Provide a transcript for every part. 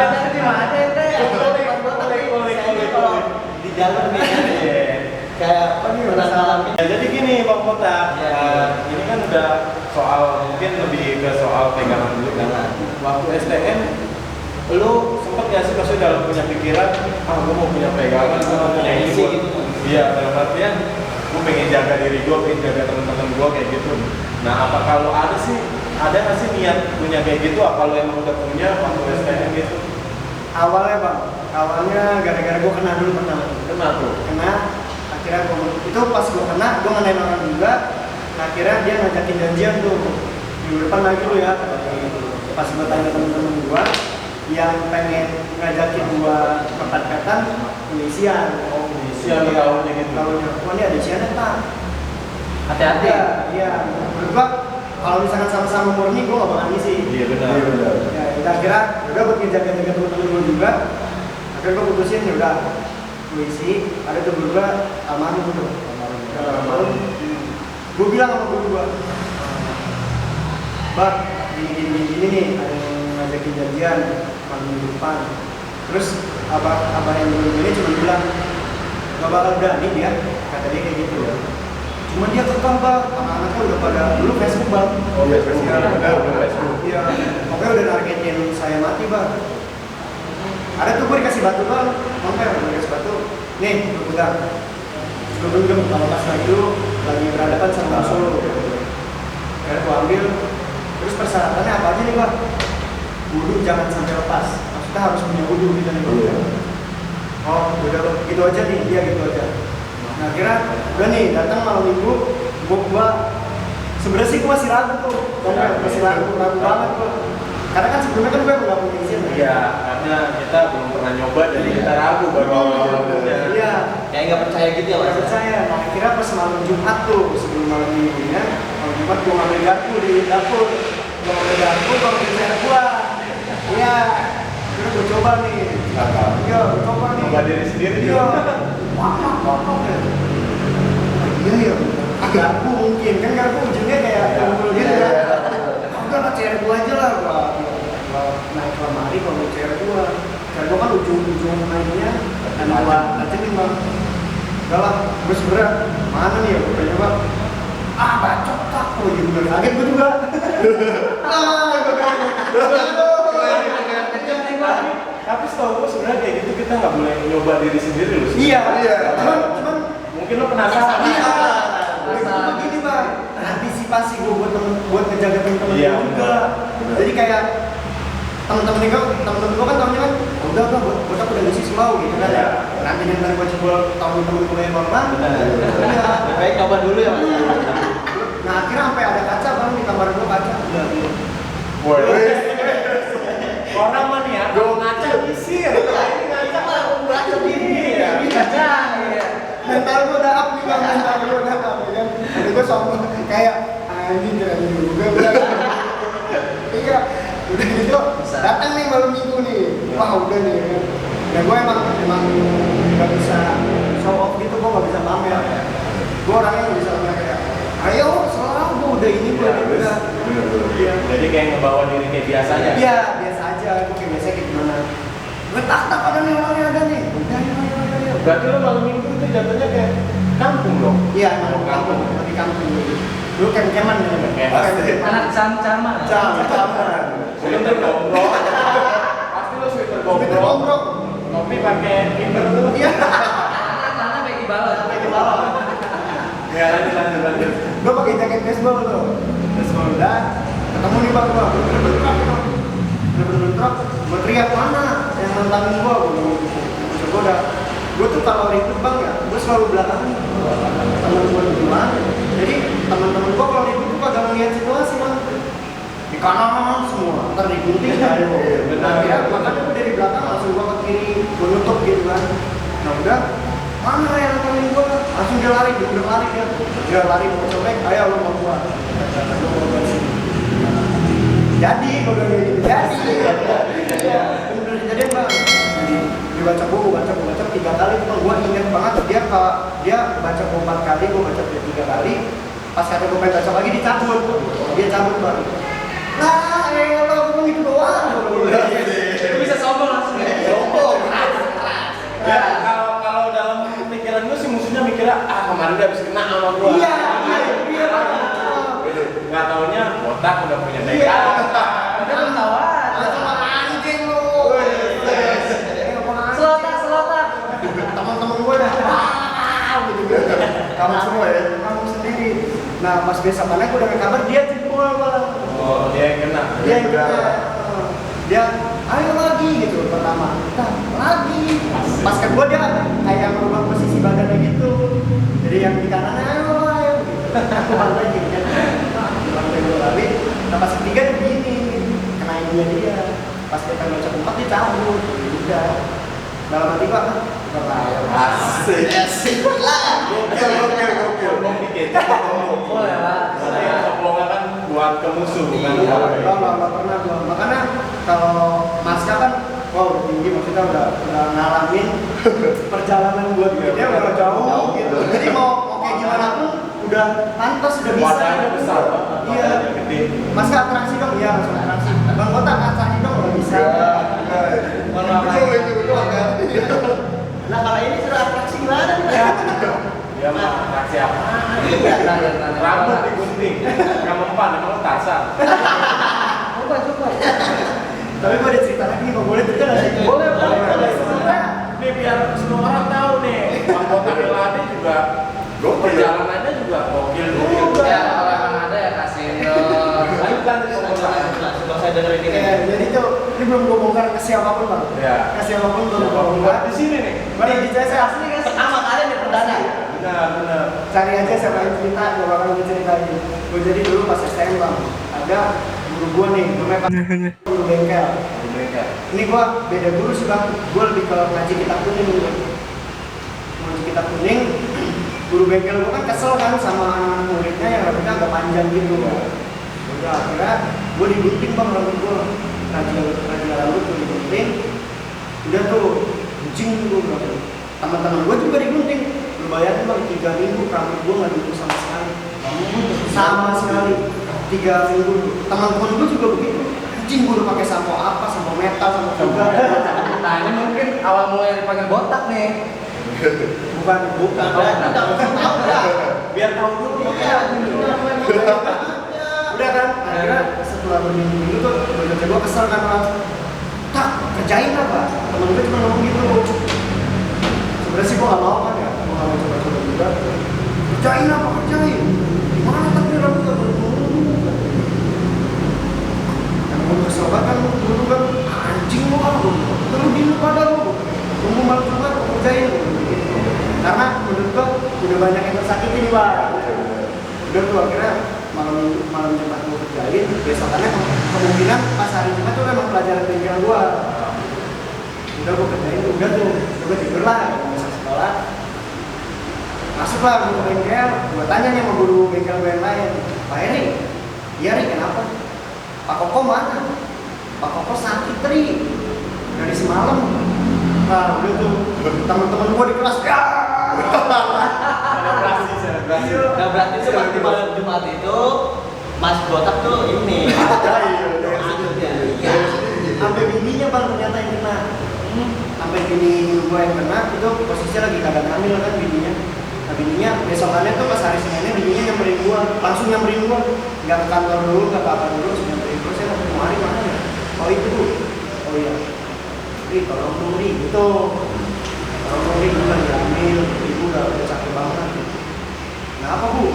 Komentar di mana ente? Kalau di jalan nih kayak apa nih masalah. Ya, jadi gini Bang Kota, ini kan udah soal mungkin lebih ke soal pegangan dulu kan. Waktu STM, lu sempet nggak sih maksudnya dalam punya pikiran, gue mau punya pegangan, gue mau punya ini gitu. Iya, dalam artian gue pengen jaga diri gue, pengen jaga teman-teman gue kayak gitu. Nah, apa kalau ada nggak sih niat punya kayak gitu? Apa lu emang udah punya waktu STM gitu? Awalnya bang, gara-gara gue kena dulu pertama. Kena, akhirnya itu pas gue kena, gue ngenain orang juga. Nah, akhirnya dia ngajakin janjian tuh minggu depan lagi lu ya. Pas gue tanya temen-temen gue yang pengen ngajakin gue pepet-petan, pengisian. Isian tahunnya gitu. Kalau ini ada isiannya tak? Hati-hati. Iya. Menurut gue kalau misalkan sama-sama murni, gue gak bakal ngisi. Iya benar. Ya, kita kira udah buat ngejaga-jaga temen-temen gue juga. Akhirnya gue putusin ya udah gue isi. Ada temen gue almarhum tuh. Almarhum. Gue bilang sama guru gue, Bang, gini nih, ada yang ngajakin janjian minggu depan. Terus abah yang dulu ini cuma bilang gak bakal berani dia, kata dia kayak gitu ya. Cuma dia kekang bang, anak-anaknya udah pada dulu Facebook bang. Oh iya, Facebook. Iya, pokoknya udah nargetin saya mati bang. Ada tuh gue dikasih batu bang, mampir gue dikasih batu. Nih, gue pegang. Gue genggam kalau pas lagi dulu lagi berhadapan sama Solo. Akhirnya gue ambil. Terus persyaratannya apa aja nih bang? Wudu jangan sampai lepas. Maksudnya harus punya wudu gitu nih bang. Oh, udah gitu aja nih, dia gitu aja. Nah, kira udah nih datang malam minggu, gua sebenarnya sih gua masih ragu tuh, masih ragu banget gua. Karena kan sebelumnya kan gue nggak punya izin. Iya, karena kita belum pernah nyoba, jadi kita ragu baru awal-awalnya. Iya. Kayak nggak percaya gitu ya mas? Nggak percaya. Nah, kira pas malam Jumat tuh, sebelum malam minggunya, malam Jumat gua ngambil garpu di dapur, gua ngambil sayur gua. Iya. Kira gua coba nih. Iya, gua coba nih. Coba diri sendiri. Iya. Wah, ya. Iya ya. Garpu mungkin kan garpu ujungnya kayak tumpul gitu kan. Udah cewek gua aja lah, gua naik lemari kalau cewek gua. Dan gua kan ujung mainnya dan gua ngecekin bang. Udah lah, gua sebenernya mana nih ya gua pengen bang. Bacot tak, oh gitu kan. Kaget gua juga. Gua kaget. Tapi setahu gue sebenarnya kayak gitu kita nggak boleh nyoba diri sendiri loh. Iya. Cuman mungkin lo penasaran. Iya. Begini bang, antisipasi gue buat ngejaga temen-temen Iya, juga. Jadi kayak temen-temen gue kan tahunya kan, udah buat aku udah ngisi selalu gitu kan. Iya. Nanti ntar gue coba temen-temen gue yang bang. Iya. Baik coba dulu ya mas. Nah akhirnya sampai ada kaca bang di kamar gue kaca. Orang mah nih ya, kalau ngaca ngisir. Ini ngaca lah, ngaca diri. Ini kaca. Mental gue udah up nih bang, mental gue udah up ya kan. Jadi gue sombong kayak anjing keren juga udah. Iya, udah gitu datang nih malam minggu nih. Wah udah nih ya kan. Ya gue emang nggak bisa show off gitu, gue nggak bisa pamer. Gue orangnya nggak bisa pamer kayak, ayo selalu udah ini gue udah. Iya. Jadi kayak ngebawa diri kayak biasanya. Iya biasa aja, gue kayak biasa kayak gimana. Gue tak ada nih orangnya ada nih. Udah. Berarti lo malam minggu itu jatuhnya kayak kampung dong? Iya, kampung, di kampung dulu. Dulu camp-campan ya. Anak cam-caman. Camp-campan. Sweater gombrong. Pasti lo sweater gombrong. Topi pakai timber tuh. Iya. Karena bagi balon. Ya lanjut. Gue pakai jaket baseball tuh. Baseball udah. Ketemu nih bang gue. Bener-bener gue teriak mana yang nantangin gue. Gue udah. Gue tuh kalau ribut bang ya, gue selalu belakangan temen gue duluan. Jadi teman-teman gue kalau ribut tuh kagak ngeliat situasi bang. Di kanan semua, ntar digunting ayo. Benar ya, makanya gue dari belakang langsung gue ke kiri, gue nutup gitu kan. Nah udah, mana yang nantangin gue? Langsung dia lari, dia lari mau cobek, ayo lo mau gua. Jadi, gue udah gitu, jadi. Bener jadi bang. Dibaca buku, baca 3 kali itu gue inget banget dia baca 4 kali, gue baca 3 kali. Pas kata gue pengen baca lagi dicabut, dia cabut bang. Nah, lo ngomong itu doang. Itu bisa sombong kemarin dia habis kena sama gua. Iya, iya Bang. Nggak taunya botak udah punya Iya. bengkel. Udah ketahuan. Sama anjing lu. Selotak. Teman-teman gue dah gitu. Kamu semua ya, kamu sendiri. Nah pas besokannya gue udah kabar dia timbul Bang. Oh, dia yang kena. Dia yang kena. Dia ayo lagi gitu pertama. Nah, lagi. Pas kedua dia kayak merubah posisi badannya gitu. Jadi yang di kanan ayo gitu. Aku balik lagi kan. Lantai dua lagi. Nah pas ketiga dia begini. Kenain dia. Pas kita baca empat dia cabut. Udah. Dalam hati gua kan. Asik. Gokil. Ngomong dikit. Boleh lah. Soalnya soplongan kan buat ke musuh bukan Iya, buat nggak pernah gua. Makanya kalau Maska kan, wow udah tinggi maksudnya udah ngalamin perjalanan buat dia udah jauh gitu. Jadi mau kayak gimana pun udah pantas udah bisa. Wadahnya besar, Iya. wadahnya gede. Maska atraksi dong, iya langsung atraksi. Bang Botak atraksi dong udah bisa. Itu agak. Nah kalau ini sudah atraksi gimana nih? Dia mah atraksi apa? Iya. Rambut digunting. Nggak mempan, emang lu Tarzan. Coba. Tapi gua ada cerita lagi, nggak boleh cerita nggak sih? Boleh. Nih biar semua orang tahu nih, Bang Botak Eladi juga perjalanannya juga gokil juga. Ya kalau emang ada ya kasihin dong. Lanjutkan nih Bang Botak. Sudah saya dengerin ini. Iya, jadi tuh ini belum gua bongkar ke siapapun bang. Iya. Ke siapapun belum gua Buat bongkar. di sini nih. Bang di CC asli kan Pertama kali nih perdana. Benar. cari aja siapa yang cerita, gak bakal gue ceritain. Gue jadi dulu pas STM bang, ada guru gue nih, namanya Pak Guru Bengkel. Ini gue beda guru sih bang, gue lebih ke ngaji kitab kuning gitu. Ngaji kitab kuning, guru bengkel gue kan kesel kan sama anak muridnya yang rambutnya agak panjang gitu. Udah akhirnya gue digunting bang rambut gue, raja rambut gue digunting. Udah tuh, kucing gue bilang. Teman-teman gue juga digunting. Lu bayangin bang, 3 minggu rambut gue nggak digunting sama sekali. Sama sekali. 3 minggu. Teman-teman gue juga begitu. Kucing gue udah pakai sampo apa, sampo metal, sampo juga. Nah ini mungkin awal mulai dipanggil botak nih. Bukan. Kita tahu ya. Biar tahu dulu. Iya. Udah kan, akhirnya setelah berminggu-minggu tuh bener-bener gue kesel kan bang. Tak, kerjain apa? Temen gue cuma ngomong gitu. Sebenernya sih gue gak mau kan ya, gue gak mau coba-coba juga. Kerjain apa? Kerjain. Mana tapi rambut gak berhubung. Yang gue kesel banget kan dulu kan, anjing lu apa? Lu dulu pada lu. Tunggu malam Jumat, kerjain. Karena menurut gue udah banyak yang tersakiti nih bang. Udah tuh akhirnya malam Jumat gue kerjain, besokannya kemungkinan pas hari Jumat tuh memang pelajaran bengkel gue. Udah gue kerjain, udah tuh gue tidur lah, gak bisa sekolah. Masuklah guru bengkel, gue tanya nih sama guru bengkel gue yang lain, Pak Eri, iya Ri, kenapa? Pak Koko mana? Pak Koko sakit Ri, dari semalam. Nah udah tuh, teman-teman gue di kelas, ya. Selebrasi. Nah berarti itu pas di malam Jumat itu Mas Botak tuh ini. Iya. Sampai bininya bang ternyata yang kena. Sampai bini gue yang kena itu posisinya lagi keadaan hamil kan bininya. Nah bininya besokannya tuh pas hari Seninnya bininya nyamperin gue, langsung nyamperin gue. Gak ke kantor dulu, gak apa-apa dulu, langsung nyamperin gue. Saya mau ketemu Ari mana ya? Oh itu bu. Oh iya. Ri tolong dong Ri gitu. Tolong dong Ri, gue lagi hamil. Ibu udah capek banget. Kenapa bu?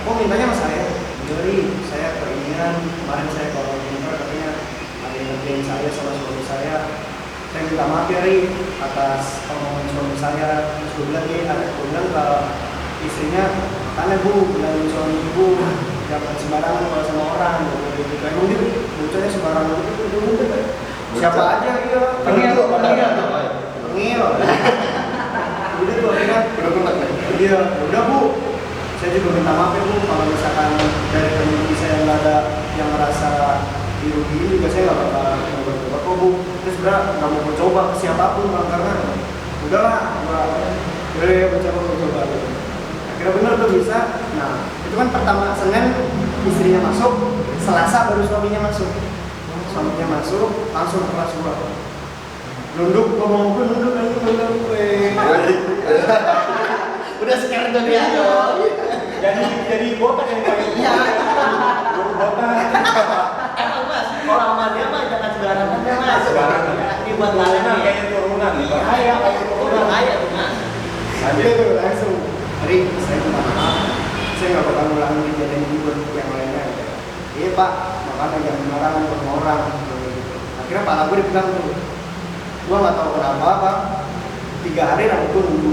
Kok mintanya sama saya? Jadi saya keinginan kemarin saya kalau minta katanya ada yang ngerjain saya sama suami saya. Saya minta maaf ya Ri atas omongan suami saya. Terus gue bilang nih, ada bilang kalau istrinya makanya bu bilangin suami ibu jangan sembarangan kalau sama orang. Gitu. Emang dia bocahnya sembarangan gitu. Siapa aja dia? Pengil. Udah tuh akhirnya udah kontak nih. Dia udah bu. Saya juga minta maaf ya bu, kalau misalkan dari community saya nggak ada yang merasa dirugiin juga saya nggak bakal coba kok bu. Terus sebenarnya nggak mau coba ke siapapun bang karena udahlah, udah coba. Akhirnya bener tuh bisa. Nah itu kan pertama Senin istrinya masuk, Selasa baru suaminya masuk. Suaminya masuk langsung ke kelas gua. Nunduk, ngomong gue nunduk lagi gue. Udah sekarang tuh dia dong. jadi botak yang paling Iya. guru botak. Emang mas, kalau sama dia mah jangan sembarangan ya mas. Sembarangan. Ini buat lain nih. Kayak turunan nih, bahaya kayak turunan. Bahaya tuh mas. Dia tuh langsung, Ri, saya minta maaf, saya nggak bakal ngulangin kejadian ini buat yang lainnya. Iya pak, makanya jangan marah sama orang. Akhirnya pala gue dipegang tuh, gue nggak tahu kenapa apa. 3 hari rambut gue nunggu,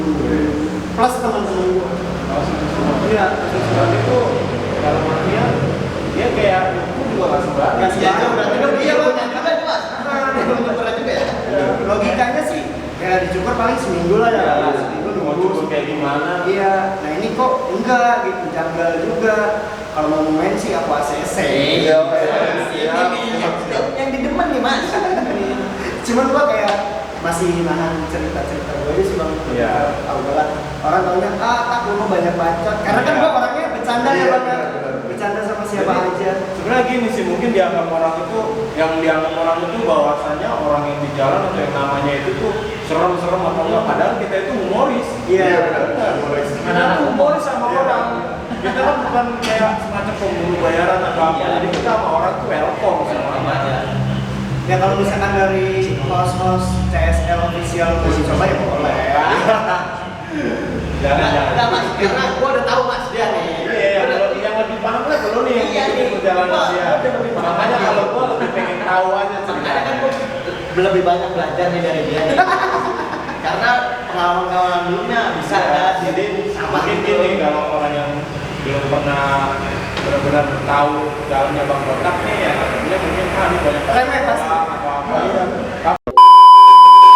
plus teman-teman gue. Iya, surat itu dalam artian dia kayak hukum juga nggak sembarangan. Nggak sembarangan. Berarti dong dia punya juga tuh mas. Berat juga ya. Logikanya sih, kayak dicukur paling seminggu lah ya. Seminggu Mau nunggu. cukur kayak gimana? Iya, nah ini kok enggak gitu, janggal juga. Kalau mau main sih aku ACC. Iya, Yang didemen nih mas. Cuman gua kayak masih nahan cerita-cerita gue aja sih bang. Iya. Tahu banget. Orang taunya tak lu mah banyak bacot. Karena kan Iya. gua orangnya bercanda ya bang. Ya. Bercanda sama siapa Jadi, aja. sebenarnya gini sih, mungkin dianggap orang itu, yang dianggap orang itu bahwasanya orang yang di jalan atau yang namanya itu tuh serem-serem atau enggak, padahal kita itu humoris. Iya. Humoris. Kita tuh humoris sama orang. Kita kan bukan kayak semacam pemburu bayaran atau apa, jadi kita sama orang tuh welcome semuanya. Ya kalau misalkan dari host-host CSL official mau dicoba ya boleh. Jangan. Enggak mas, karena gua udah tahu mas dia nih. Iya, yang lebih paham lah kalau nih yang Iya, ikutin nih. perjalanan Gua dia. udah lebih paham. Makanya kalau gua lebih pengen tahu aja Makanya kan ceritanya. gua lebih banyak belajar nih dari dia nih. Karena pengalaman-pengalaman dulunya bisa ada Jadi sama mungkin gitu. gini, kalau orang yang belum pernah benar-benar tahu dalamnya Bang Botak nih ya, dia mungkin ini banyak Remeh pasti. atau apa.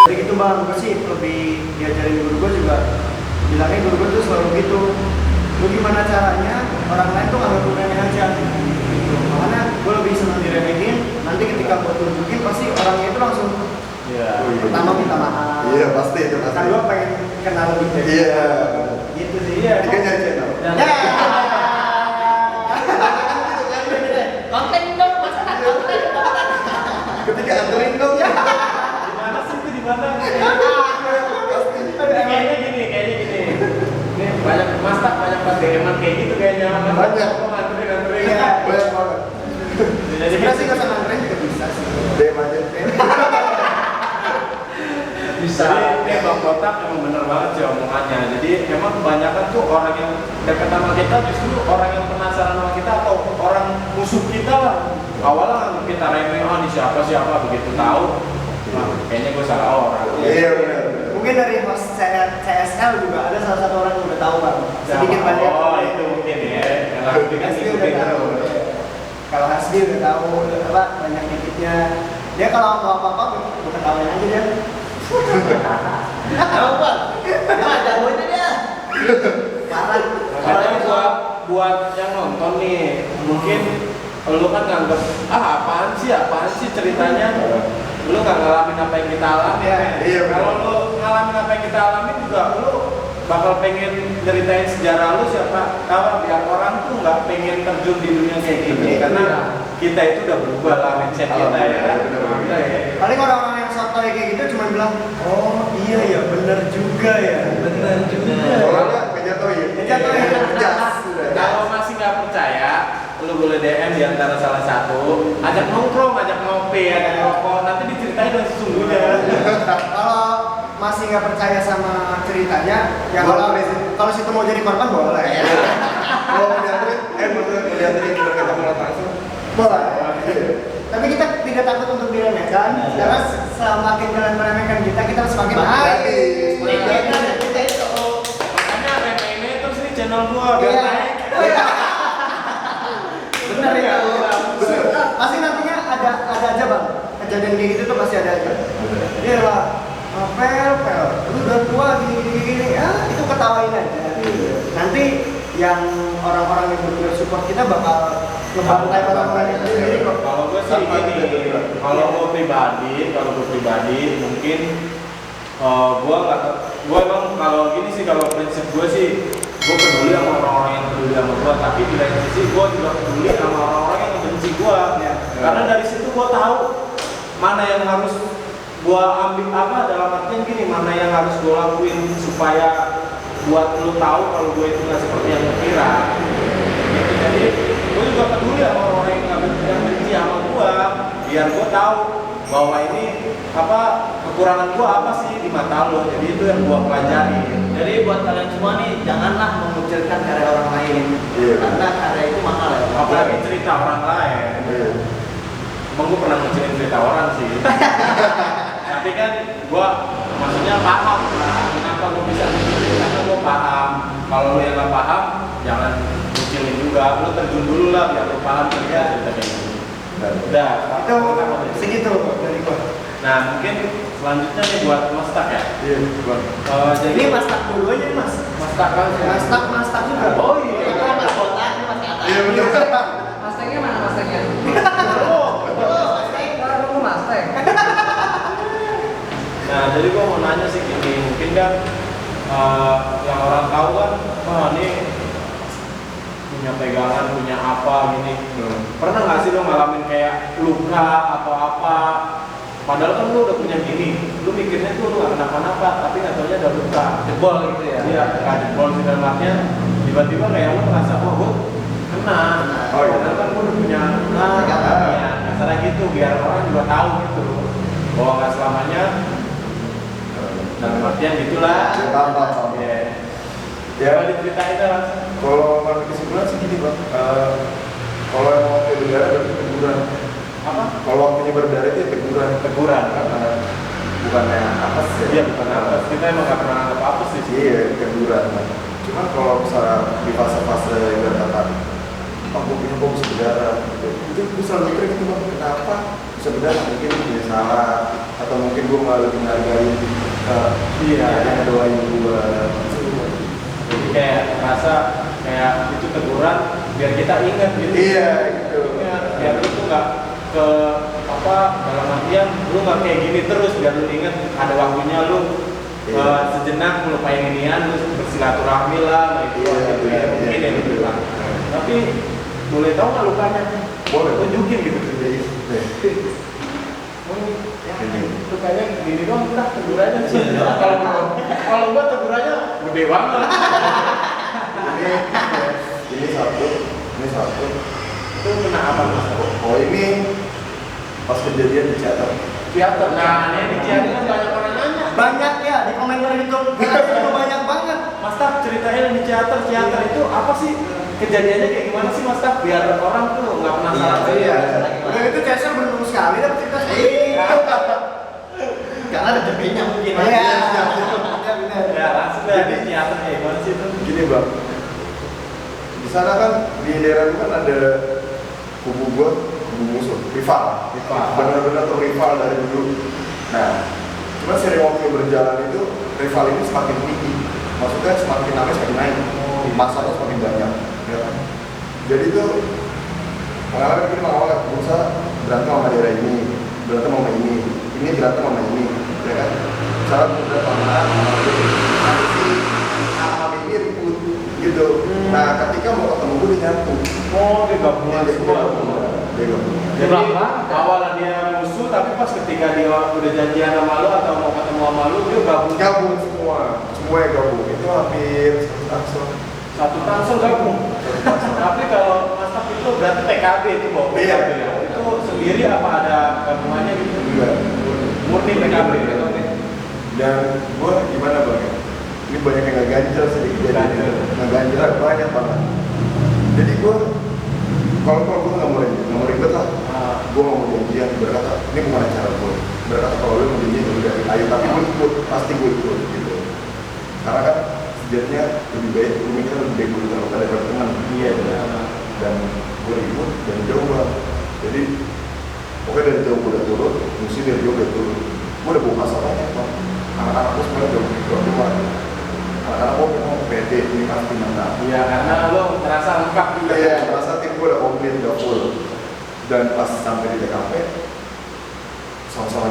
Jadi gitu bang, gue sih lebih diajarin guru gue juga bilangnya guru gue tuh selalu gitu. Lu gimana caranya orang lain tuh nggak remeh aja. Gitu. Makanya gue lebih senang diremehin. Nanti ketika gue tunjukin pasti orangnya itu langsung Iya. pertama minta maaf. Iya pasti itu pasti. Kan gue pengen kenal lebih dari Iya. gitu sih. Iya. Dia kan nyari channel. Ya. Konten dong mas, konten. Ketika anterin dong ya. Di mana sih itu di mana? Kayaknya gini. Nih banyak masak, banyak pas DM-an kayak gitu kayaknya. Banyak. Nganterin. Iya. Banyak banget. Jadi Sebenarnya sih nggak sama nganterin juga bisa sih. DM aja. bisa. Jadi Bang Botak emang bener banget sih omongannya. Jadi emang kebanyakan tuh orang yang dekat sama kita justru orang yang penasaran sama kita atau orang musuh kita lah. Awalnya nganggep kita remeh, ini siapa begitu tahu. Nah, kayaknya gue salah orang. Iya benar. Mungkin dari host CSL juga ada salah satu orang yang udah tahu bang. Sedikit banyak. Oh itu mungkin ya. Yang lagi kan Hasbi udah ikutin tahu. terus. Kalau Hasbi udah tahu apa banyak dikitnya. Dia kalau mau apa-apa gue ketawain aja dia. Tahu bang? Dia jagonya dia. Parah. Makanya buat yang nonton nih, mungkin lu kan nganggep apaan sih ceritanya. Lu gak ngalamin apa yang kita alami. Iya, Kalau lu ngalamin apa yang kita alami juga, lu bakal pengen ceritain sejarah lu siapa tahu biar orang tuh nggak pengen terjun di dunia kayak gini karena kita itu udah berubah lah mindset kita ya kan. Paling orang-orang yang sotoy kayak gitu cuma bilang, oh iya ya bener juga ya. Bener juga. Orangnya ngejatuhin. Ngejatuhin. Jas. Kalau masih nggak percaya, lu boleh DM di antara salah satu, ajak nongkrong, ajak ngopi, ajak rokok, nanti diceritain yang sesungguhnya. Kalau masih nggak percaya sama ceritanya, ya Boleh. kalau situ mau jadi korban boleh. Kalau mau dianterin, mau dianterin kita ketemu langsung. Boleh. Tapi kita tidak takut untuk diremehkan, karena semakin kalian meremehkan kita semakin naik. Kita itu. Makanya remeh terus ini channel gua biar Iya. naik. Benar ya. Pasti nantinya ada aja bang. Kejadian kayak gitu tuh pasti ada aja. Iya lah. Pel, lu udah tua gini, itu ketawain aja. Nanti yang orang-orang yang benar support kita bakal ngebantai orang-orang yang sendiri kok. Kalau gue sih gini, kalau gue pribadi mungkin gue emang kalau gini sih, kalau prinsip gue sih gue peduli sama orang-orang yang peduli sama gue, tapi di lain sisi gue juga peduli sama orang-orang yang membenci gue. Ya. Karena dari situ gue tahu mana yang harus gue ambil apa, dalam artian gini, mana yang harus gue lakuin supaya buat lu tahu kalau gue itu nggak seperti yang lu kira gitu. Jadi gue juga peduli sama orang yang benci sama gue, biar gue tahu bahwa ini apa kekurangan gue apa sih di mata lo. Jadi itu yang gue pelajari. Jadi buat kalian semua nih, janganlah mengucilkan karya orang lain. Iya. Karena karya itu mahal ya. Apalagi cerita orang lain. Iya. Emang gue pernah ngecilin cerita orang sih. Tapi kan gue maksudnya paham lah kenapa gue bisa ngecilin, karena gue paham. Kalau lo yang nggak paham, jangan ngecilin juga. Lo terjun dulu lah biar lo paham cerita kayak gini. Udah, Itu segitu dari gua. Nah mungkin selanjutnya nih buat Mas Tak ya. Iya, Bang. Ini Jadi mas tak dulu aja mas. Mas Tak kan Mas tak juga. Oh Itu iya. kan mas botak, ini mas kata. Iya betul. Mustangnya mana Mustangnya? Oh, Aku Mustang. nah jadi gua mau nanya sih gini, mungkin kan yang orang tahu kan, wah ini punya pegangan, punya apa gini. Pernah nggak sih lo ngalamin kayak luka atau apa? Padahal kan lo udah punya gini, lo mikirnya tuh lo nggak kenapa-napa, tapi nggak taunya ada luka. Jebol gitu ya. Iya, nggak jebol sih dalam artian tiba-tiba kayak lo ngerasa, oh gue kena. Oh, iya. Padahal kan gue udah punya pegangan. ya, kasarnya gitu, biar orang juga tahu gitu, bahwa nggak selamanya dalam artian gitulah. Ya, paham. Iya. Ya. Coba diceritain lah. Kalau menurut kesimpulan sih gini Bang, kalau yang waktu berdarah berarti teguran. Apa? Kalau waktunya berdarah itu ya teguran. Teguran. Bukannya apa sih? Iya bukan apa. Kita emang nggak pernah anggap apa sih. Iya, teguran. Cuman kalau misalnya di fase-fase yang berkata, oh gue punya bom bisa berdarah, itu gue selalu mikir gitu Bang, kenapa bisa berdarah? Mungkin gue punya salah, atau mungkin gue malah lebih menghargai Iya. yang ngedoain gue. Jadi kayak rasa kayak itu teguran biar kita ingat gitu. Iya, gitu. Ingat, biar lu tuh nggak ke apa dalam artian lu nggak kayak gini terus, biar lu ingat ada waktunya lu Iya. sejenak melupain inian, lu bersilaturahmi lah, nah itu Iya, gitu ya iya, mungkin iya. yang lu bilang. Tapi boleh tahu nggak lukanya? Boleh. Tunjukin gitu. Iya. Ya, Ini. lukanya gini doang, udah tegurannya sih. Kalau gua tegurannya gede banget. ini satu. Itu kena apa mas? Oh ini pas kejadian di teater. Teater. Nah, ini di teater kan banyak orang nanya. Banyak ya di komentar itu. Itu banyak banget. Mas Tak ceritain di teater itu apa sih? Kejadiannya kayak gimana sih Mas Tak? Biar orang tuh nggak penasaran. Iya. Udah itu Cesar beruntung sekali dapat cerita seperti ini. Karena ada jadinya mungkin. Iya. Ya langsung deh di teater kayak gimana sih itu? Gini Bang, di sana kan di daerah itu kan ada kubu musuh, rival. Benar-benar tuh rival dari dulu. Nah, cuma sering waktu berjalan itu rival ini semakin tinggi. Maksudnya semakin lama semakin naik, masanya semakin banyak. Ya kan? Jadi itu pengalaman berusaha berantem sama daerah ini, berantem sama ini berantem sama ini, ya kan? Misalnya udah pamanah, sama ini ribut gitu. Nah, ketika mau ketemu gue dia nyatu. Oh, dia gabungan semua. Dia gabungan. Jadi awalnya dia musuh, tapi pas ketika dia udah janjian sama lu atau mau ketemu sama lu, dia Gabung semua yang gabung. Itu hampir satu tangsel gabung. Tapi kalau Mas Tak itu berarti PKB itu bawa Iya. PKB ya. Itu sendiri apa ada gabungannya gitu? enggak. Murni PKB. Dan gue gimana Bang? Ini banyak yang gak ganjel sedikit jadi Ganjel. nggak ganjel banyak banget. Jadi gue kalau gue nggak mau ribet lah. Gue nggak mau janjian berkata ini bukan acara gue. Berkata kalau lu mau janjian ya udah ayo, tapi gue ikut, pasti gue ikut gitu. Karena kan sejatinya lebih baik gue mikir lebih baik gue terluka daripada teman. Iya benar. Dan gue ribut dan jauh Bang. Jadi pokoknya dari jauh gue udah turun, mesti dari jauh udah turun. Gue udah bawa masalahnya Bang. Anak-anak gue sebenarnya udah keluar. Anak-anak gue memang pede, ini pasti menang. Iya karena lo terasa lengkap juga. Iya, merasa tim gue udah komplit, udah full. Dan pas sampai di TKP, sama-sama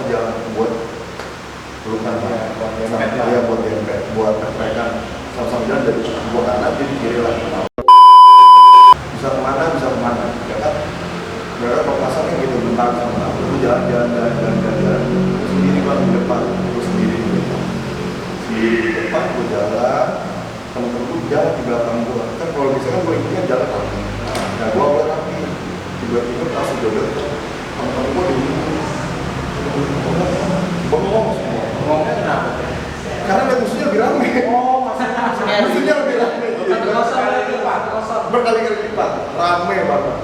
jalan buat pelukan Iya, buat dempet lah. Iya, buat dempet, buat mereka sama-sama jalan dari gua kanan jadi kiri lah. Bisa kemana, ya kan? Mereka perpasannya gitu, bentar sama lu jalan sendiri Bang di depan, lu sendiri di depan. Sendiri berdiri di depan, gue jalan, temen-temen gue jalan di belakang gue. Kan kalau misalkan gue ikutnya jalan kaki, nah gue awalnya kaki, tiba-tiba pas udah deket, temen-temen gue bengong semua. Ngomongnya kenapa? Karena lihat musuhnya lebih rame. Oh, maksudnya Musuhnya lebih rame. Berkali-kali lipat, rame banget.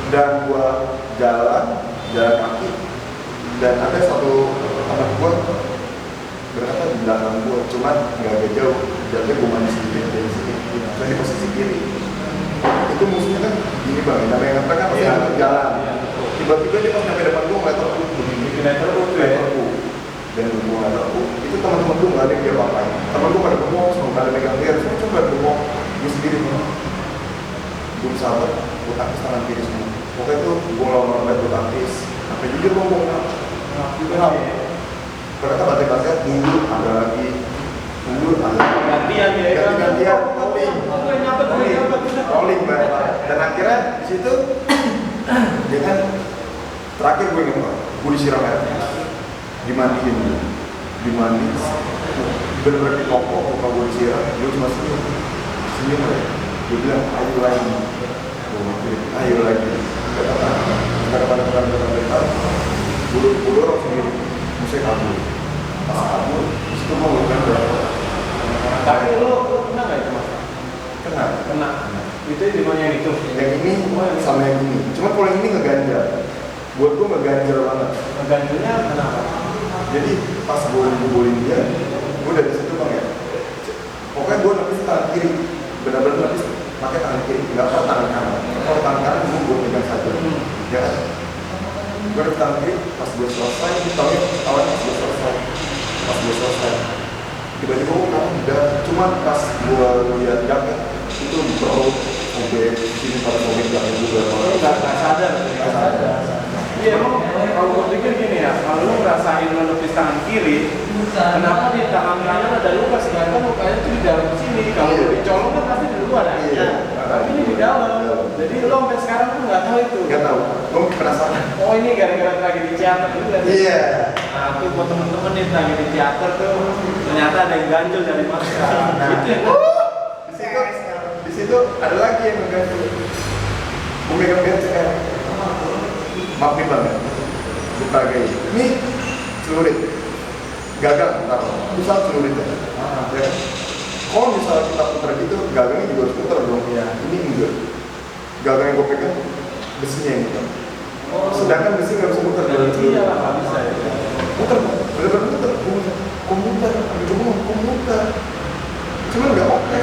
Dan gue jalan kaki, dan ada satu teman gue berkata di belakang gue, cuman nggak agak jauh, jadi gue manis sedikit dari sini, dan di posisi kiri. Itu musuhnya kan gini bang, namanya ngetrek kan pasti ngetrek jalan. Tiba-tiba dia pas nyampe depan gue ngeliat terpuk begini, Kena terpuk tuh ya? terpuk. Dan gue nggak terpuk, itu teman-teman gue nggak ada yang dia papain. Teman gue pada bengong, semua nggak ada megang dia, semua coba bengong, gue sendiri bengong. Gue sabar, gue tangkis tangan kiri semua. Pokoknya itu gue lawan gue tangkis, sampai jujur gue ngomong kenapa? Mereka batik-batik mundur, ada lagi mundur, ada lagi gantian ya? ganti-gantian, rolling banget. Dan akhirnya di situ dia kan terakhir gue ingat banget, gue disiram air, dimandiin, bener-bener di toko, muka gue disiram, gue cuma senyum aja. Dia bilang ayo lagi, gue mikir ayo lagi, nggak ada bulu orang sendiri, musuhnya kabur. Pas kabur, disitu mau gue kan Tapi lu kena nggak itu mas? kena. Itu di mana yang itu? Yang ini sama yang ini, cuma kalau yang ini ngeganjal. Buat gue ngeganjal banget. Ganjilnya kenapa? Jadi pas gue ngumpulin dia, gue dari situ bang ya. Pokoknya gue nepis tangan kiri, benar-benar nepis pakai tangan kiri, nggak pakai tangan kanan. Kalau tangan kanan gue pegang saja, ya kan? Gue nepis tangan kiri, pas gue selesai, dia tahu awalnya pas gue selesai, tiba-tiba gue kan udah, cuma pas gue lihat jaket itu bro, sobek sini pada sobek jaket juga. Nggak sadar. Iya, emang kalau gue pikir gini ya, kalau lu ngerasain menepis tangan kiri, kenapa di tangan kanan ada luka? Sedangkan lukanya itu di dalam sini. Kalau lu dicolong kan pasti di luar ya. Iya. Tapi ini di dalam. Jadi lu sampai sekarang tuh nggak tahu itu. Nggak tahu, gue penasaran. Oh ini gara-gara tragedi teater juga. Iya. Nah tuh buat temen-temen nih tragedi teater tuh ternyata ada yang ganjel dari masa. Nah, Gitu ya. di situ ada lagi yang mengganti. Gue megang BCR. Maaf nih bang ya, dipakai. Ini celurit, gagang taruh, misal celurit ya. Ya. Kalau misalnya kita putar gitu, gagangnya juga harus putar dong. Ya. Ini enggak. Gagang yang gue pegang, besinya yang putar. Sedangkan besi nggak bisa putar dari celurit. Iya lah, nggak bisa ya. Putar, bener-bener putar. Komuter, komuter. Cuman nggak oke.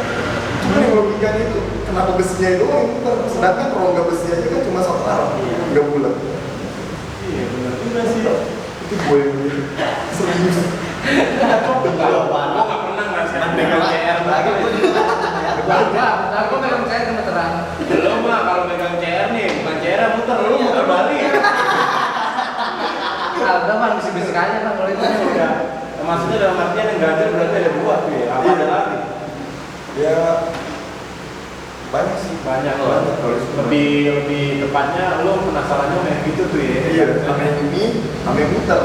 Cuman yang logikanya itu, kenapa besinya itu yang putar? Sedangkan rongga besinya aja kan cuma satu arah, nggak bulat. Iya benar juga sih. Itu gue yang begini. Serius. Gue nggak pernah ngerasain megang CR lagi. Aku memang saya gemeteran. Lo mah kalau megang CR nih, bukan CR muter, lu muter balik. Ada mah bisik-bisik aja kan kalau itu udah. Maksudnya dalam artian yang ganjil berarti ada dua tuh ya. Apa ada lagi? Ya banyak sih. Banyak Kalau lebih tepatnya lo penasarannya kayak gitu tuh ya. iya, sama yang ini, sama yang muter.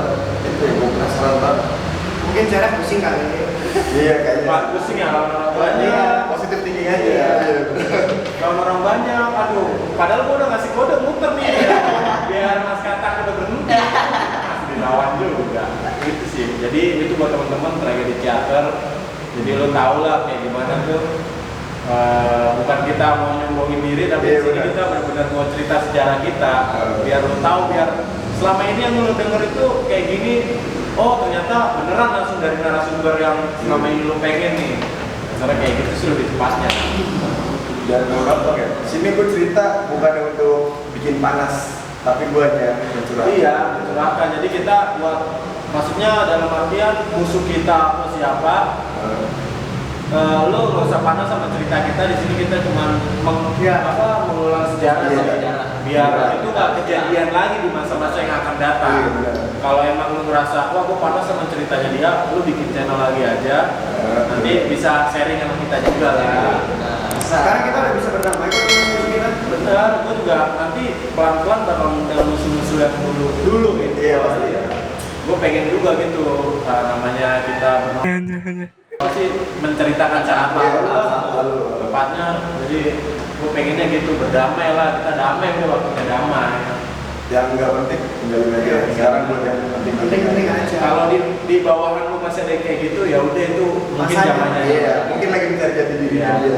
Itu yang gue penasaran banget. Mungkin cara pusing kali ini. Iya kayaknya. Pak pusing ya lawan orang banyak. Positif thinking aja. Iya. Iya. Lawan orang banyak, aduh. Padahal gua udah ngasih kode muter nih ya. Biar mas katak udah berhenti. Masih dilawan juga. Itu sih. Jadi itu buat teman-teman tragedi teater. Jadi lo tau lah kayak gimana tuh. Bukan kita mau nyombongin diri, tapi Iya, di sini benar. kita benar-benar mau cerita sejarah kita. Biar lo tahu, biar selama ini yang lo denger itu kayak gini. Oh ternyata beneran langsung dari narasumber yang selama ini lo pengen nih. Karena kayak gitu sih lebih tepatnya. Dan menurut ya, sini gue cerita bukan untuk bikin panas, tapi gue hanya mencurahkan. Iya, mencurahkan. Jadi kita buat, maksudnya dalam artian musuh kita atau siapa, lo nggak usah panas sama cerita kita. Di sini kita cuma mengulang sejarah Iya, sih. sejarah. Biar Iya. itu nggak kejadian lagi di masa-masa yang akan datang. Iya, benar. Kalau emang lo ngerasa, wah gue panas sama ceritanya dia, lo bikin channel lagi aja. Nanti bisa sharing sama kita juga lah. Sekarang kita udah bisa berdamai kok dengan musuh kita. Benar, gue juga nanti pelan-pelan bakal ngundang musuh-musuh yang dulu gitu. Iya pasti ya. gue pengen juga gitu namanya kita pasti menceritakan saat lalu tepatnya, jadi gue pengennya gitu berdamai lah, kita damai gue waktunya damai. Yang nggak penting tinggalin aja. Sekarang buat yang penting aja. Kalau di bawahan lu masih ada yang kayak gitu ya udah itu mungkin Masanya. zamannya. Iya, mungkin lagi mencari jati diri Ya, aja.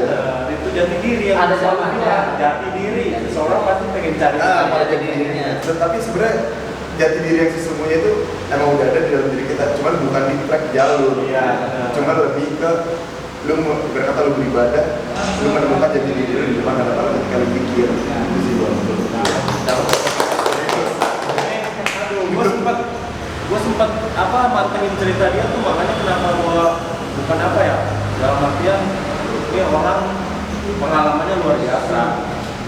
itu jati diri yang Ada selalu zamannya. bilang, jati diri seseorang pasti pengen cari Pada jati dirinya. Tapi sebenarnya jati diri yang sesungguhnya itu emang udah ada di dalam diri kita, cuman bukan di track jalur. Iya. Cuman lebih ke lu berkata lu beribadah, lu menemukan jati diri lu di mana kalau ketika lu pikir itu sih bang. Gue sempat apa mantengin cerita dia tuh, makanya kenapa gue bukan apa ya, dalam artian dia orang pengalamannya luar biasa.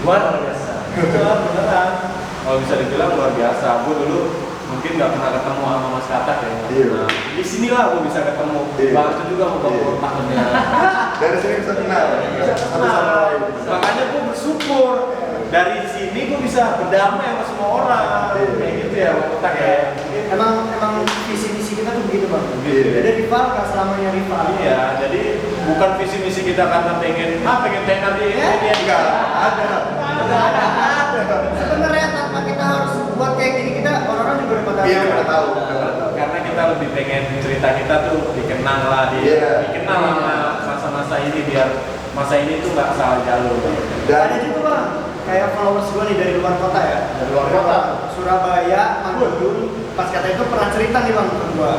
Beneran kalau bisa dibilang luar biasa. Gue dulu mungkin nggak pernah ketemu sama Mas Katak ya. Iya. Nah, di sinilah gue bisa ketemu. Iya. Bang itu juga mau Iya. takutnya. Dari sini bisa kenal. Bisa Satu sama kenal. lain. Makanya gue bersyukur dari sini gue bisa berdamai sama semua orang. Iya. Kayak gitu ya, Bang Kotak ya. Emang visi misi kita tuh begitu bang. Begitu. Jadi rival gak selamanya rival. Iya, jadi bukan visi misi kita karena pengen tenar di Ya. ini Enggak ada. Sebenarnya tanpa kita harus buat kayak gini kita orang-orang juga udah pada. Iya udah tahu. Karena kita lebih pengen cerita kita tuh dikenang lah, Iya. dikenal sama masa-masa ini biar masa ini tuh nggak salah jalur. Ada juga bang, kayak followers gue nih dari luar kota ya. Dari luar kota? Surabaya, Madiun. Pas kata itu pernah cerita nih bang ke gue.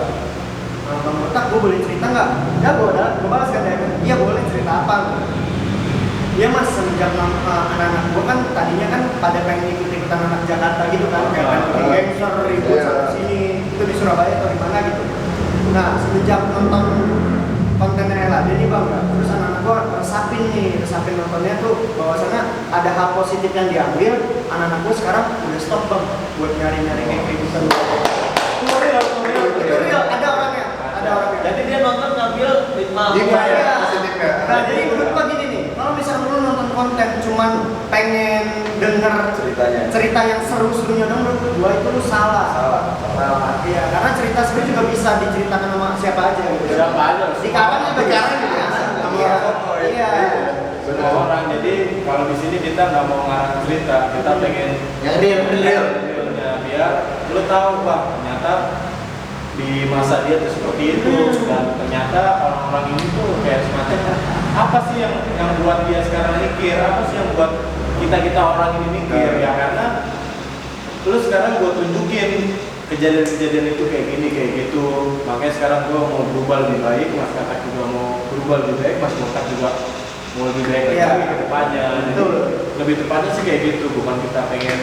Bang Kotak, gue boleh cerita nggak? Ya gue balas katanya. Iya boleh, cerita apa? Dia mas semenjak anak-anak gue kan tadinya kan pada pengen ikut-ikutan anak Jakarta gitu kan, kayak pengen bikin gangster ribut Iya. sana sini, itu di Surabaya atau di mana gitu. Nah semenjak nonton kontennya LAD nih bang, terus anak-anak gue resapin nontonnya tuh bahwasannya ada hal positif yang diambil. Anak-anak gue sekarang udah stop bang buat nyari-nyari kayak gitu. Itu real, ada orangnya. Jadi dia nonton ngambil hikmah. Hikmah ya, Iya. positifnya. Nah jadi menurut gua gini nih, kalau misalnya lu nonton konten cuman pengen denger Ceritanya. cerita yang seru-serunya dong, menurut gua itu lu salah. Iya, karena cerita seru juga bisa diceritakan sama siapa aja gitu. Siapa aja. Di Karang juga Karang bisa. juga bisa. Iya. Sama Iya. Semua orang. Jadi kalau di sini kita nggak mau ngarang cerita, kita pengen Yang real. realnya biar lu tahu bang, ternyata di masa dia tuh seperti itu, dan ternyata orang-orang ini tuh kayak semacam apa sih yang buat dia sekarang mikir, apa sih yang buat kita orang ini mikir ya, karena lu sekarang gua tunjukin kejadian-kejadian itu kayak gini kayak gitu, makanya sekarang gua mau berubah lebih baik, Mas Katak juga mau berubah lebih baik, Mas Kotak juga mau lebih baik Iya. lagi ke depannya. Jadi, Betul. lebih tepatnya sih kayak gitu, bukan kita pengen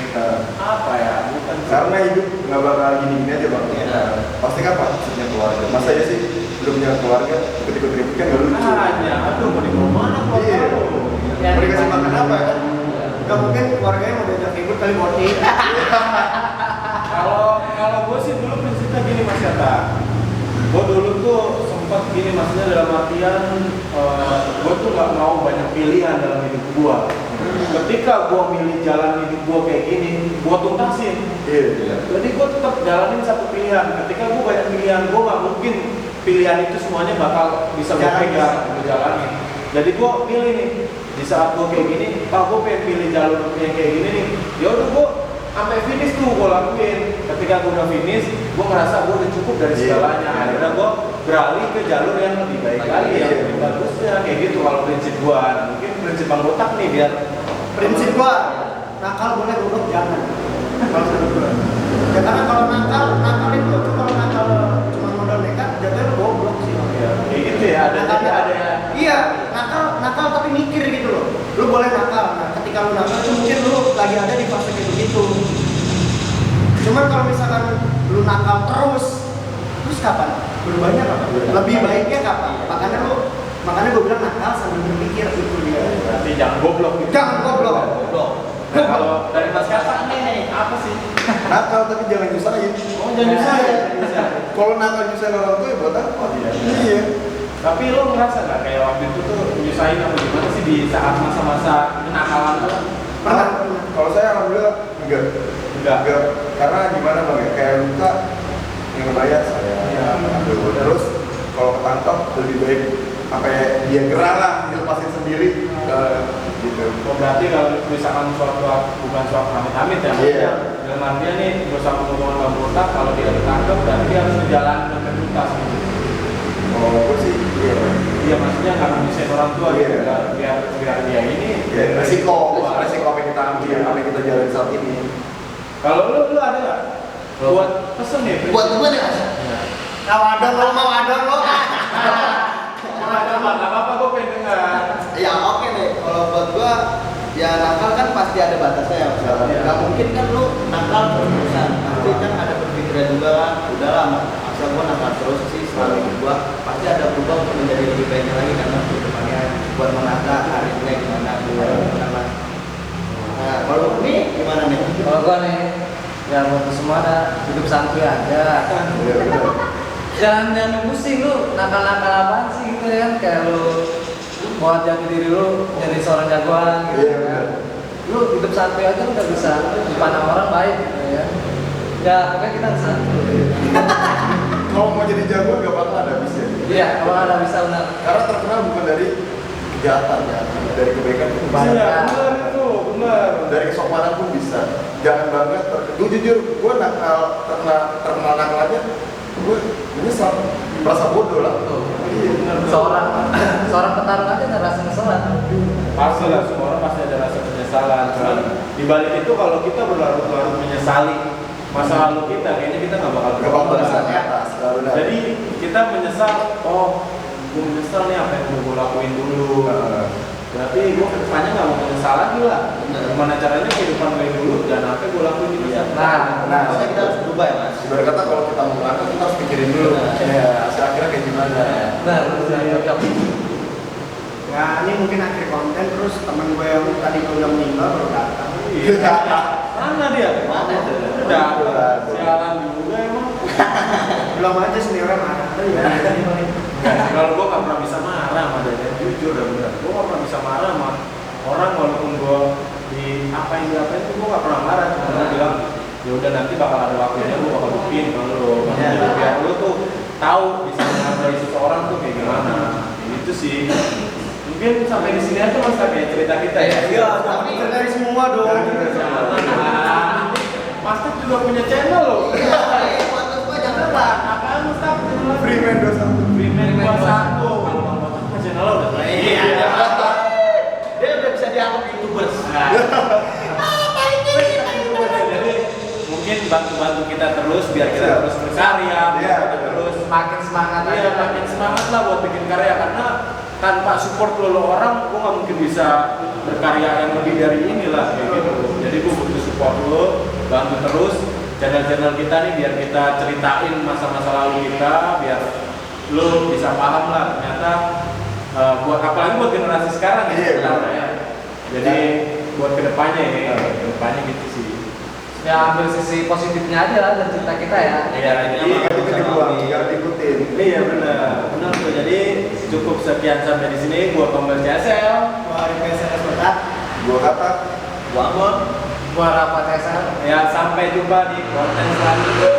apa ya, bukan Karena hidup nggak bakal gini-gini aja bang. Iya. Pasti kan punya keluarga. Masa aja sih belum punya keluarga ikut-ikut ribut kan nggak lucu. hanya aduh mau dibawa mana keluarga Iya. lu? Mau dikasih makan apa ya kan? Gak mungkin keluarganya mau diajak ribut kali boti. Kalau gue sih dulu prinsipnya gini Mas Kata, gue dulu tuh sempat gini, maksudnya dalam artian gue tuh nggak mau banyak pilihan dalam hidup gue. Ketika gue milih jalan hidup gue kayak gini, gue tuntasin. Iya. Jadi gue tetap jalanin satu pilihan. Ketika gue banyak pilihan, gue nggak mungkin pilihan itu semuanya bakal bisa gue pegang, gue jalanin. Jadi gue pilih nih, di saat gue kayak gini, gue pengen pilih jalur yang kayak gini nih. Ya udah gue sampai finish tuh gue lakuin. Ketika gue udah finish, gue ngerasa gue udah cukup dari segalanya. Akhirnya gue beralih ke jalur yang lebih baik lagi, yang lebih bagusnya kayak gitu. Kalau prinsip gue, mungkin prinsip Bang Kotak nih biar Prinsip gua, nakal boleh, goblok jangan. Kalau menurut gua. Ya karena kalau nakal itu tuh kalau nakal cuma modal nekat, jatuhnya lu goblok sih. ya, kayak gitu ya. Iya, nakal tapi mikir gitu loh. Lu boleh nakal. Nah, ketika lu nakal itu mungkin lu lagi ada di fase kayak begitu. Cuman kalau misalkan lu nakal terus kapan? Berubahnya kapan? Lebih baiknya kapan? Makanya gue bilang nakal sambil berpikir itu dia. Berarti jangan goblok gitu. Jangan goblok. Nah, kalau dari Mas Katak nih apa sih? Nakal tapi jangan nyusahin. Oh, jangan nyusahin. Kalau nakal nyusahin orang tua ya buat apa? Iya. Tapi lo ngerasa nggak kayak waktu itu tuh nyusahin apa gimana sih di saat masa-masa kenakalan tuh? Pernah. Kalau saya alhamdulillah enggak. Enggak. Karena gimana bang ya? Kayak luka yang bayar saya Iya. ambil. Terus kalau ketangkap lebih baik apa ya, dia gerah lah, dilepasin sendiri gitu. Oh, berarti kalau misalkan suatu bukan suatu amit-amit ya, Iya. maksudnya dalam artian nih bersama hubungan anggota kalau dia ditangkap berarti dia harus berjalan sampai tuntas gitu. Oh, gue sih iya. Iya, maksudnya nggak bisa orang tua Iya. gitu, biar dia ini Ya, resiko apa yang kita ambil, apa yang kita jalani saat ini. Kalau lu ada nggak buat pesen nih? Buat gue nih mas. Iya. Mau adon lo, mau adon lo. Coba, nggak apa-apa, gue pengen dengar. Ya oke deh, kalau buat gua ya nakal kan pasti ada batasnya ya mas. Iya. Gak mungkin kan lu nakal terus-terusan. Pasti kan ada berpikiran juga kan, udahlah masa gua nakal terus sih selalu hidup gua pasti ada berubah untuk menjadi lebih baiknya lagi karena kedepannya buat menata karirnya gimana gimana. Nah kalau ini gimana nih? Kalau gua nih, ya buat lu semua ada hidup santuy aja. Iya benar. Jangan pusing lu, nakal-nakal apaan sih gitu ya, kayak lu buat jadi diri lu jadi seorang jagoan gitu Iya, ya. benar. Lu hidup santuy aja udah bisa dipandang orang baik gitu ya. Ya pokoknya kita santuy. Kalau mau jadi jagoan gak bakal ada habisnya. Iya, kalau ada bisa benar. Karena terkenal bukan dari kejahatan ya, dari kebaikan pun bisa. Iya, benar itu, benar. Dari kesopanan pun bisa. Jangan banget. Gue jujur, gue nakal terkenal nakal aja. Gue menyesal, merasa bodoh lah. Iya, benar. Seorang petarung aja nggak rasa kesalahan. Pasti lah, semua orang pasti ada rasa penyesalan. Cuman di balik itu kalau kita berlarut-larut menyesali masa lalu kita, kayaknya kita nggak bakal Gak bakal bisa berubah. ke atas, gak benar. Jadi kita menyesal, oh gue menyesal nih apa yang udah gue lakuin dulu. Berarti gue kedepannya nggak mau menyesal lagi lah. Gimana caranya kehidupan gue dulu dan apa yang gue lakuin di masa depan. Nah, Maksudnya kita harus berubah ya mas. ibarat kata kalau kita mau berangkat kita harus pikirin dulu. Ya, hasil akhirnya kayak gimana. Nah, cocok. Nah, ini mungkin akhir konten terus temen gue yang tadi udah meninggal baru datang. Iya. Mana dia? Mana tuh? Udah. Sialan juga emang. Belum aja seniornya marah. Kalau gue nggak pernah bisa marah sama dia, jujur dan benar. Gue nggak pernah bisa marah sama orang walaupun gue di apa yang diapain itu gue nggak pernah marah. Cuma gue bilang ya udah nanti bakal ada waktunya gue bakal buktiin kalau lo, biar lo tuh tahu bisa menghargai seseorang tuh kayak gimana. Itu sih. Mungkin sampai di sini aja mas kayak cerita kita ya. Iya, tapi dari semua dong. Mas Tap juga punya channel loh. Iya, buat gua jangan lupa. Apaan Mas Tap? Freeman 21. Freeman 21. Kalau Bang Botak mah channel lo udah Iya. Dia udah bisa dianggap YouTubers. Jadi mungkin bantu kita terus biar kita terus berkarya, biar kita terus Makin semangat iya, aja. makin semangat lah buat bikin karya karena tanpa support lo orang, gue nggak mungkin bisa berkarya yang lebih dari inilah kayak gitu. Jadi gue butuh support lo, bantu terus channel-channel kita nih biar kita ceritain masa-masa lalu kita, biar lo bisa paham lah ternyata buat apalagi buat generasi sekarang ya. Iya, sekarang ya. Jadi buat kedepannya ya, kedepannya gitu sih. Ya ambil sisi positifnya aja lah dari cerita kita ya. Iya, jadi Itu dibuang, jangan diikutin. iya benar tuh. Jadi cukup sekian sampai di sini. Gua Tombel CSL. Wah, PSRS Batak. Gua kata Gua Ambon. Gua Rafa Tesa. Ya sampai jumpa di konten selanjutnya.